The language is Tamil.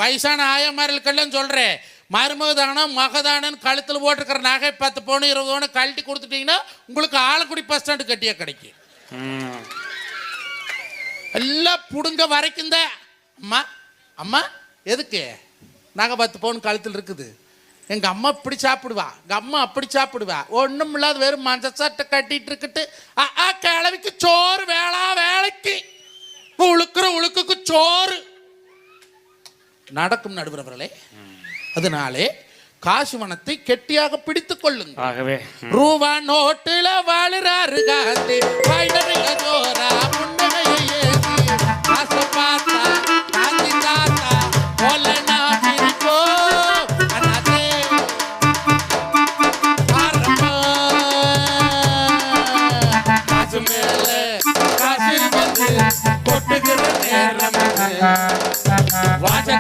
வயசான ஆயமார்களுக்கெல்லாம் சொல்றேன், மருமகதானம் மகதானன் கழுத்தில் போட்டுருக்கிற நகை 10 பவுன் 20 பவுன் கழட்டி கொடுத்துட்டீங்கன்னா உங்களுக்கு ஆலக்குடி பஸ் ஸ்டாண்டு கட்டியா கிடைக்கும். எல்லாம் புடுங்க வரைக்கும் தான். அம்மா அம்மா எதுக்கு நகை 10 பவுன் கழுத்தில் இருக்குது? எங்கள் அம்மா இப்படி சாப்பிடுவா, எங்கள் அம்மா அப்படி சாப்பிடுவா, ஒன்றும் இல்லாத வெறும் மஞ்சள் சட்டை கட்டிட்டு இருக்குட்டு கிழவிக்கு சோறு வேலைக்கு உழுக்கிற உழுக்குக்கு சோறு நடக்கும் நடுவர்களே. அதனாலே காசுவனத்தை கெட்டியாக பிடித்துக் கொள்ளுங்க. ரூபா நோட்டுல வாழுறாரு காந்தி, முன்னகையை ஏந்தி,